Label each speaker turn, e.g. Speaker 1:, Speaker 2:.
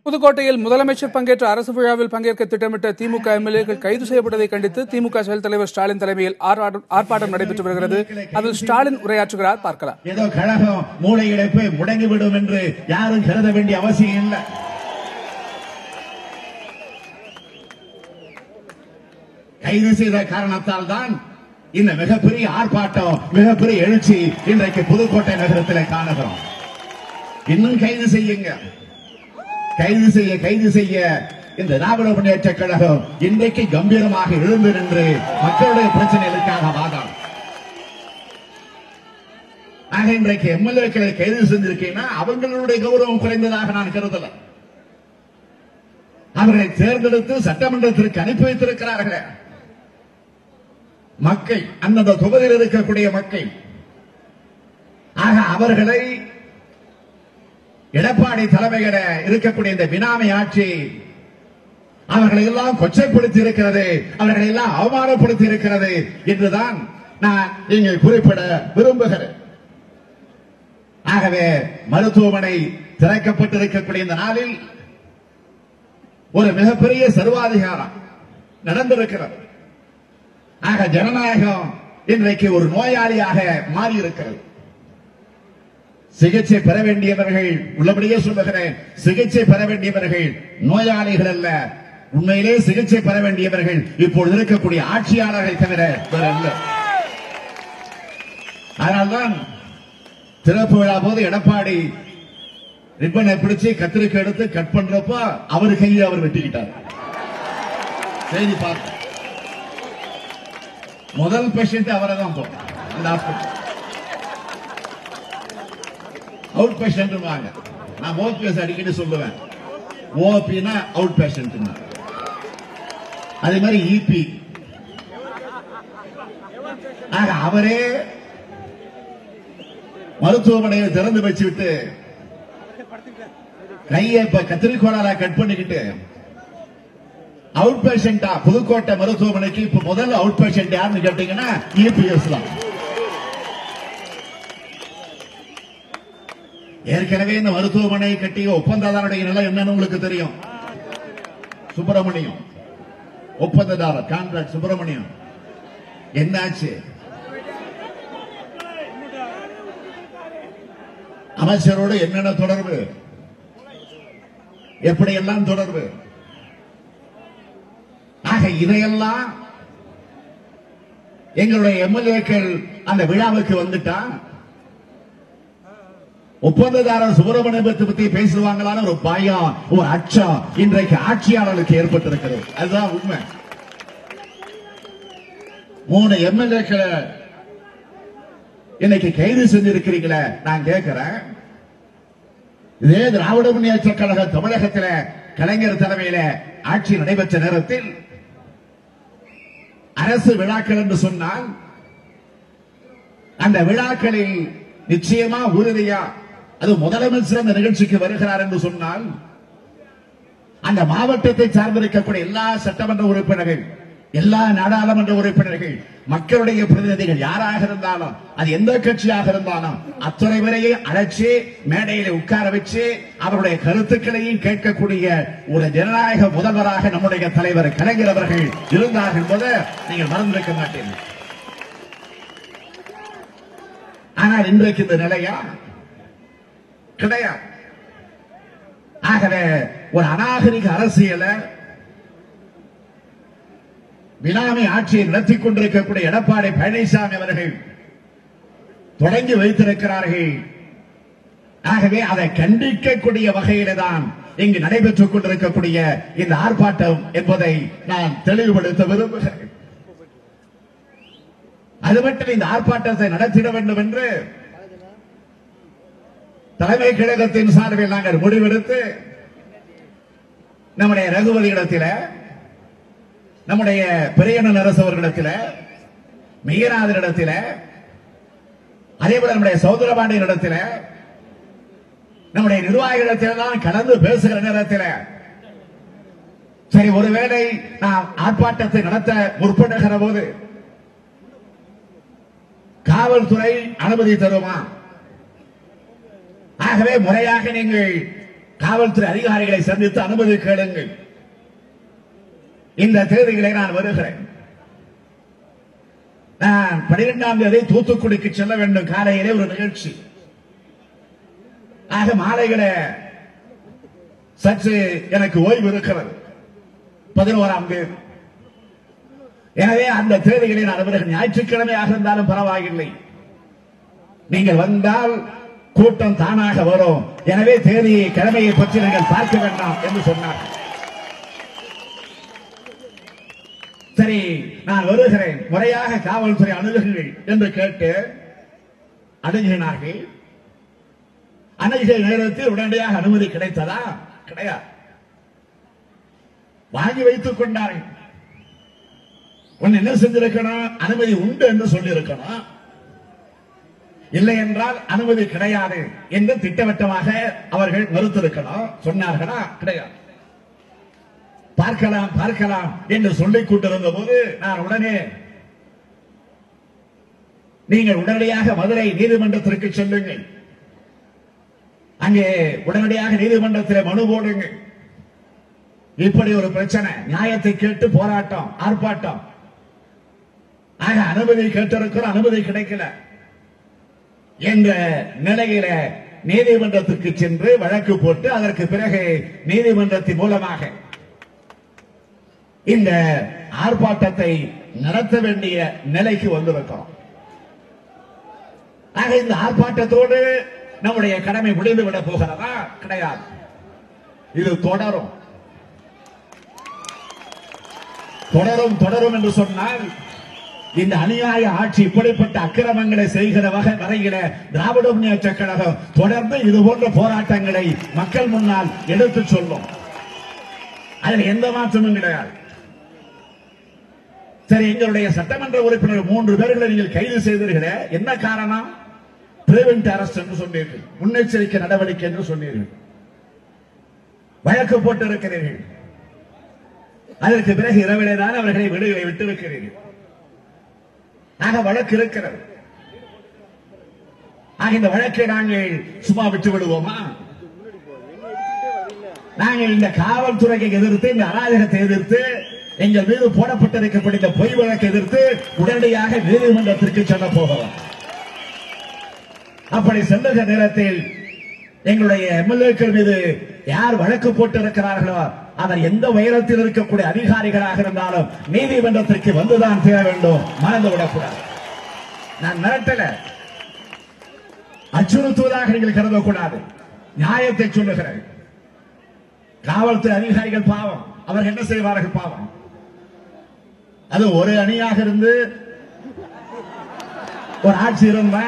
Speaker 1: புதுக்கோட்டையில் முதலமைச்சர் பங்கேற்ற அரசு விழாவில் பங்கேற்க திட்டமிட்ட திமுக எம்எல்ஏக்கள் கைது செய்யப்பட்டதை கண்டித்து திமுக செயல் தலைவர் ஸ்டாலின் தலைமையில் ஆர்ப்பாட்டம் நடைபெற்று வருகிறது. அதில் ஸ்டாலின் உரையாற்றுகிறார். பார்க்கலாம்.
Speaker 2: ஏதோ கழகம் மூளை இழப்பு முடங்கிவிடும் என்று யாரும் கருத வேண்டிய அவசியம் இல்லை. கைது செய்த காரணத்தால் தான் இந்த மிகப்பெரிய ஆர்ப்பாட்டம், மிகப்பெரிய எழுச்சி இன்றைக்கு புதுக்கோட்டை நகரத்தில் காணுகிறோம். இன்னும் கைது செய்யுங்க, கைது செய்ய இந்த திராவிட முன்னேற்ற கழகம் இன்றைக்கு கம்பீரமாக எழுந்து நின்று மக்களுடைய பிரச்சனைகளுக்காக வாதாடும். ஆக இன்றைக்கு எம்எல்ஏக்களை கைது செஞ்சிருக்கீங்கன்னா அவங்களுடைய கௌரவம் குறைந்ததாக நான் கருதல. அவர்களை தேர்ந்தெடுத்து சட்டமன்றத்திற்கு அனுப்பி வைத்திருக்கிறார்கள். மக்கள், அந்தந்த தொகுதியில் இருக்கக்கூடிய மக்கள். ஆக அவர்களை எடப்பாடி தலைமையில இருக்கக்கூடிய இந்த பினாமி ஆட்சி அவர்களை எல்லாம் கொச்சைப்படுத்தி இருக்கிறது, அவர்களை எல்லாம் அவமானப்படுத்தி இருக்கிறது என்றுதான் நான் இங்கே குறிப்பிட விரும்புகிறேன். ஆகவே மருத்துவமனை திறக்கப்பட்டிருக்கக்கூடிய இந்த நாளில் ஒரு மிகப்பெரிய சர்வாதிகாரம் நடந்திருக்கிறது. ஆக ஜனநாயகம் இன்றைக்கு ஒரு நோயாளியாக மாறியிருக்கிறது. சிகிச்சை பெற வேண்டியவர்கள், உள்ளபடியே சொல்லுகிறேன், சிகிச்சை பெற வேண்டியவர்கள் நோயாளிகள் அல்ல, உண்மையிலே சிகிச்சை பெற வேண்டியவர்கள் இப்பொழுது இருக்கக்கூடிய ஆட்சியாளர்களை தவிர வேற அல்ல. அதனால்தான் திறப்பு விழா போது எடப்பாடி ரிப்பனை பிடிச்சு கத்திரிக்கை எடுத்து கட் பண்றப்ப அவர் கையை அவர் வெட்டிக்கிட்டார். செய்தி பார்க்க முதல் பேஷண்ட் அவரை தான் போகும். அவுட் பேஷண்ட் வாங்க, நான் ஓபிஎஸ் அடிக்கடி சொல்லுவேன். ஓபினா அவுட் பேஷண்ட், அதே மாதிரி இபி. ஆக அவரே மருத்துவமனையை திறந்து வச்சுவிட்டு கையை கத்திரிக்கோளால கட் பண்ணிக்கிட்டு அவுட் பேஷண்டா புதுக்கோட்டை மருத்துவமனைக்கு இப்ப முதல் அவுட் பேஷண்ட் யாருன்னு கேட்டீங்கன்னா இபிஎஸ் தான். ஏற்கனவே இந்த மருத்துவமனை கட்டிய ஒப்பந்ததாரருடைய நிலை என்னன்னு உங்களுக்கு தெரியும். சுப்பிரமணியம் ஒப்பந்ததாரர், கான்ட்ராக்ட் சுப்பிரமணியம் என்னாச்சு? அமைச்சரோடு என்னென்ன தொடர்பு, எப்படியெல்லாம் தொடர்பு? ஆக இதையெல்லாம் எங்களுடைய எம்எல்ஏக்கள் அந்த விழாவுக்கு வந்துட்டா ஒப்பந்ததாரர் சுப்பிரமணியத்தை பத்தி பேசுவாங்களான ஒரு பயம், ஒரு அச்சம் இன்றைக்கு ஆட்சியாளர்களுக்கு ஏற்பட்டிருக்கிறது. அதுதான் உண்மை. 3 எம்எல்ஏக்களை இன்னைக்கு கைது செஞ்சிருக்கிறீங்களே, நான் கேட்கிறேன். இதே திராவிட முன்னேற்ற கழக தமிழகத்தில் கலைஞர் தலைமையில ஆட்சி நடைபெற்ற நேரத்தில் அரசு விழாக்கள் என்று சொன்னால் அந்த விழாக்களில் நிச்சயமா உறுதியா அது முதலமைச்சர் அந்த நிகழ்ச்சிக்கு வருகிறார் என்று சொன்னால் அந்த மாவட்டத்தை சார்ந்திருக்கக்கூடிய எல்லா சட்டமன்ற உறுப்பினர்கள், எல்லா நாடாளுமன்ற உறுப்பினர்கள், மக்களுடைய பிரதிநிதிகள் யாராக இருந்தாலும், அது எந்த கட்சியாக இருந்தாலும் அத்தனை பேரையும் அழைச்சி மேடையில் உட்கார வச்சு அவருடைய கருத்துக்களையும் கேட்கக்கூடிய ஒரு ஜனநாயக முதல்வராக நம்முடைய தலைவர் கலைஞர் அவர்கள் இருந்தார்கள் என்பதை நீங்கள் மறந்திருக்க மாட்டீர்கள். ஆனால் இன்றைக்கு இந்த நிலையா கிடையாது. ஆகவே ஒரு அநாகரிக அரசியலை பினாமி ஆட்சியை நடத்திக் கொண்டிருக்கக்கூடிய எடப்பாடி பழனிசாமி அவர்கள் தொடங்கி வைத்திருக்கிறார்கள். ஆகவே அதை கண்டிக்கக்கூடிய வகையில தான் இங்கு நடைபெற்றுக் கொண்டிருக்கக்கூடிய இந்த ஆர்ப்பாட்டம் என்பதை நான் தெளிவுபடுத்த விரும்புகிறேன். அது மட்டும் இந்த ஆர்ப்பாட்டத்தை நடத்திட வேண்டும் என்று தலைமை கழகத்தின் சார்பில் நாங்கள் முடிவெடுத்து நம்முடைய ரகுபதி இடத்தில், நம்முடைய பெரியண்ணன் அரசு அவர்களிடத்தில், மெய்யநாதர் இடத்தில், அதேபோல நம்முடைய சௌந்தரபாண்டியன் இடத்தில், நம்முடைய நிர்வாகிகளிடத்தில் கலந்து பேசுகிற நேரத்தில் சரி ஒருவேளை நாம் ஆர்ப்பாட்டத்தை நடத்த முற்படுகிற போது காவல்துறை அனுமதி தருமா? ஆகவே முறையாக நீங்கள் காவல்துறை அதிகாரிகளை சந்தித்து அனுமதி கேளுங்கள். இந்த தேதிகளை நான் வருகிறேன். நான் 12ஆம் தேதி தூத்துக்குடிக்கு செல்ல வேண்டும். காலையிலே ஒரு நிகழ்ச்சி. ஆக மாலைகளை சற்று எனக்கு ஓய்வு இருக்கிறது. 11ஆம் தேதி. எனவே அந்த தேதிகளை நான் வருகிறேன். ஞாயிற்றுக்கிழமையாக இருந்தாலும் பரவாயில்லை. நீங்கள் வந்தால் கூட்டம் தானாக வரும். எனவே தேதியை கிழமையை பற்றி நீங்கள் பார்க்க வேண்டாம் என்று சொன்னார். சரி, நான் வருகிறேன். முறையாக காவல்துறை அணுகுங்கள் என்று கேட்டு அணுகினார்கள். அணுகிய நேரத்தில் உடனடியாக அனுமதி கிடைத்ததா? கிடையாது. வாங்கி வைத்துக் கொண்டார்கள். ஒன்னு என்ன செஞ்சிருக்கணும்? அனுமதி உண்டு என்று சொல்லி இருக்கணும். இல்லை என்றால் அனுமதி கிடையாது என்று திட்டவட்டமாக அவர்கள் மறுத்திருக்கணும். சொன்னார்களா? கிடையாது. பார்க்கலாம் பார்க்கலாம் என்று சொல்லிக் கொண்டிருந்த போது நான் உடனே, நீங்கள் உடனடியாக மதுரை நீதிமன்றத்திற்கு செல்லுங்கள், அங்கே உடனடியாக நீதிமன்றத்தில் மனு போடுங்கள். இப்படி ஒரு பிரச்சனை, நியாயத்தை கேட்டு போராட்டம், ஆர்ப்பாட்டம். ஆக அனுமதி கேட்டிருக்கிறோம், அனுமதி கிடைக்கல என்ற நிலையில நீதிமன்றத்துக்கு சென்று வழக்கு போட்டு அதற்கு பிறகு நீதிமன்றத்தின் மூலமாக இந்த ஆர்ப்பாட்டத்தை நடத்த வேண்டிய நிலைக்கு வந்திருக்கிறோம். ஆக இந்த ஆர்ப்பாட்டத்தோடு நம்முடைய கடமை முடிந்துவிடப் போகிறதா? கிடையாது. இது தொடரும் தொடரும் தொடரும் என்று சொன்னால், இந்த அநியாய ஆட்சி இப்படிப்பட்ட அக்கிரமங்களை செய்கிற வரையில திராவிட முன்னேற்ற கழகம் தொடர்ந்து இது போன்ற போராட்டங்களை மக்கள் முன்னால் எடுத்து சொல்லும். அதில் எந்த மாற்றமும் கிடையாது. சரி, எங்களுடைய சட்டமன்ற உறுப்பினர் 3 பேர்களை நீங்கள் கைது செய்தீர்களே, என்ன காரணம்? பிரிவென்ட் அரெஸ்ட் என்று சொன்னீர்கள், முன்னெச்சரிக்கை நடவடிக்கை என்று சொன்னீர்கள், வழக்கு போட்டிருக்கிறீர்கள். அதற்கு பிறகு இரவிலே தான் அவர்களை விடுதலை விட்டிருக்கிறீர்கள். ஆக வழக்கு இருக்கிறது. ஆக இந்த வழக்கை நாங்கள் சும்மா விட்டு விடுவோமா? நாங்கள் இந்த காவல்துறையை எதிர்த்து, இந்த அராஜகத்தை எதிர்த்து, எங்கள் மீது போடப்பட்டிருக்கக்கூடிய இந்த பொய் வழக்கை எதிர்த்து உடனடியாக நீதிமன்றத்திற்கு செல்ல போகிறோம். அப்படி செல்லுகிற நேரத்தில் எங்களுடைய எம்எல்ஏக்கள் மீது யார் வழக்கு போட்டிருக்கிறார்களோ அவர் எந்த உயரத்தில் இருக்கக்கூடிய அதிகாரிகளாக இருந்தாலும் நீதிமன்றத்திற்கு வந்துதான் தீர வேண்டும். மறந்துவிடக்கூடாது. நான் மிரட்டல, அச்சுறுத்துவதாக நீங்கள் கருதக்கூடாது. நியாயத்தை சொல்லுகிறேன். காவல்துறை அதிகாரிகள் பாவம், அவர்கள் என்ன செய்வார்கள்? பாவம். அது ஒரு அணியாக இருந்து ஒரு ஆட்சி இருந்தா